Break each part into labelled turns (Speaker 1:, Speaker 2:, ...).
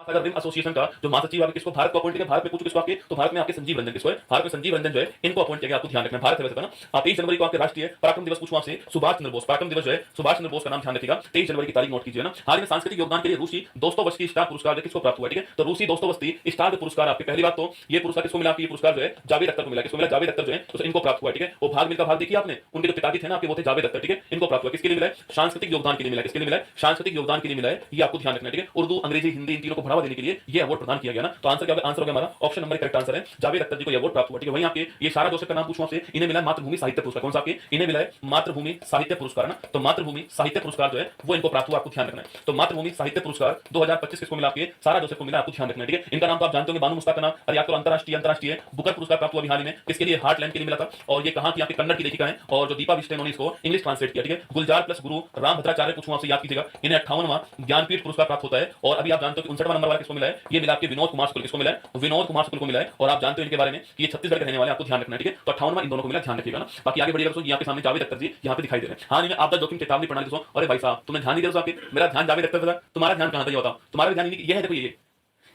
Speaker 1: सागर rim association का जो महासचिव आपके किसको भारत को अपॉइंट किया, भारत में पूछो किसको आपके, तो भारत में आपके संजीव रंजन किसको है, भारत में संजीव रंजन जो है इनको अपॉइंट किया गया। आपको ध्यान रखना है, भारत है वैसे ना। 23 जनवरी को आपके राष्ट्रीय पराक्रम दिवस पूछूं आपसे, सुभाष चंद्र बोस, पराक्रम दिवस जो है सुभाष चंद्र बोस का नाम ध्यान रखिएगा, 23 जनवरी की तारीख नोट कीजिए ना। हाल ही में सांस्कृतिक योगदान के लिए रूसी दोस्तोवस्की स्टार पुरस्कार किसको प्राप्त हुआ, ठीक है, तो रूसी दोस्तोवस्की स्टार पुरस्कार आपके पहली बात तो ये पुरस्कार किसको मिला, ये पुरस्कार जो है जावेद अख्तर को मिला, किसको मिला, जावेद अख्तर जो है तो इनको प्राप्त हुआ, ठीक है। वो भाग मिल्खा भाग देखिए आपने, उनके जो पिताजी थे ना आपके वो थे जावेद अख्तर, ठीक है, इनको प्राप्त हुआ, किसके लिए मिला है, सांस्कृतिक योगदान के लिए मिला, किसके लिए मिला है, सांस्कृतिक योगदान के लिए मिला है, ये आपको ध्यान रखना है, ठीक है। उर्दू अंग्रेजी हिंदी इन तीनों को बढ़ावा देने के लिए ये अवार्ड प्रदान किया गया ना, तो आंसर क्या होगा, आंसर होगा हमारा ऑप्शन नंबर करेक्ट आंसर है, जावेद अख्तर जी को ये अवार्ड प्राप्त हुआ, ठीक है। वहीं आपके ये सारा जोसेफ का नाम पूछूं आपसे, इन्हें मिला मातृभूमि साहित्य पुरस्कार, कौन सा आपके, इन्हें मिला है मातृभूमि साहित्य पुरस्कार ना, तो मातृभूमि साहित्य पुरस्कार जो है वो इनको प्राप्त हुआ, आपको ध्यान रखना है। तो मातृभूमि साहित्य पुरस्कार 2025 किसको मिला, आपके सारा जोसेफ को मिला, आपको ध्यान रखना है, ठीक है। इनका नाम तो आप जानते होंगे, बानू मुश्ताक का नाम, और आपको अंतरराष्ट्रीय बुकर पुरस्कार प्राप्त हुआ हाल ही में, किसके लिए, हार्टलैंड के लिए मिला था, और ये कहां की, आपके कन्नड़ की लेखिका है, और जो दीपा बिश्टे ने इसको इंग्लिश ट्रांसलेट किया, ठीक है। गुलजार प्लस गुरु राम भद्राचार्य पूछूं आपसे, याद कीजिएगा, इन्हें 58वां ज्ञानपीठ पुरस्कार प्राप्त होता है, और अभी आप जानते हो कि 59वां नंबर वाला किसको मिला है, ये मिला आपके विनोद कुमार शुक्ल, किसको मिला है, विनोद कुमार शुक्ल को मिला है, और आप जानते हो इनके बारे में कि ये छत्तीसगढ़ के रहने वाले, आपको ध्यान रखना है, ठीक है। तो 58वां इन दोनों को मिला, ध्यान रखिएगा ना। बाकी आगे बढ़िएगा दोस्तों, यहाँ के सामने जावेद अख्तर जी यहाँ पे दिखाई दे रहे हैं, हाल ही में आपदा जोखिम चेतावनी प्रणाली दोस्तों, अरे भाई साहब तुमने ध्यान नहीं दिया दोस्तों, आपके मेरा ध्यान जावेद अख्तर था, तुम्हारा ध्यान कहां था ये बताओ, तुम्हारा ध्यान नहीं, ये है, देखो ये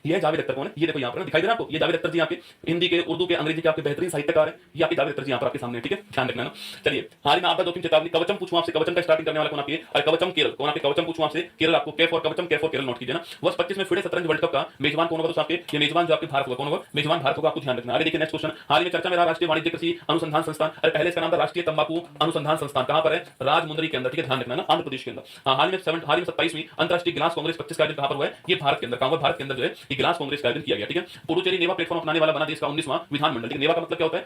Speaker 1: जावेद अख्तर कौन है, ये देखो यहाँ पर दिखाई दे रहा है आपको, ये जावेद अख्तर जी आपके हिंदी के, उर्दू के, अंग्रेजी के आपके बेहतरीन साहित्यकार है, ये आपके जावेद अख्तर जी यहाँ पर आपके सामने, ठीक है, ध्यान रखना ना। चलिए हाल ही में आपदा जोखिम चेतावनी कवचम पूछूं आपसे, कवचम का स्टार्टिंग करने वाला कौन आपके, और कवचम केरल कौन आपके, कवचम पूछूं आपसे केरल, आपको के फॉर कवचम, के फॉर केरल नोट कीजिए ना। वर्ष 25 में फिडे शतरंज वर्ल्ड कप का मेजबान कौन होगा दोस्तों, आपके ये मेजबान जो आपके भारत होगा, कौन होगा मेजबान, भारत होगा, आपको ध्यान रखना। आगे देखिए नेक्स्ट क्वेश्चन, हाल ही में चर्चा में रहा राष्ट्रीय वाणिज्य कृषि अनुसंधान संस्थान, अरे पहले इसका नाम था राष्ट्रीय तंबाकू अनुसंधान संस्थान, कहां पर है, राजमुंदरी के अंदर, ठीक है, ध्यान रखना ना, आंध्र प्रदेश के अंदर। हाल में 27वीं अंतरराष्ट्रीय गिलास कांग्रेस 25 का आयोजन कहां पर हुआ है, ये भारत के अंदर, कहां हुआ, भारत के अंदर जो है ये गिलास कांग्रेस का आयोजन किया गया, ठीक है। पुडुचेरी नेवा प्लेटफॉर्म अपनाने वाला बना देश का 19वां विधानमंडल, नेवा का मतलब क्या होता है,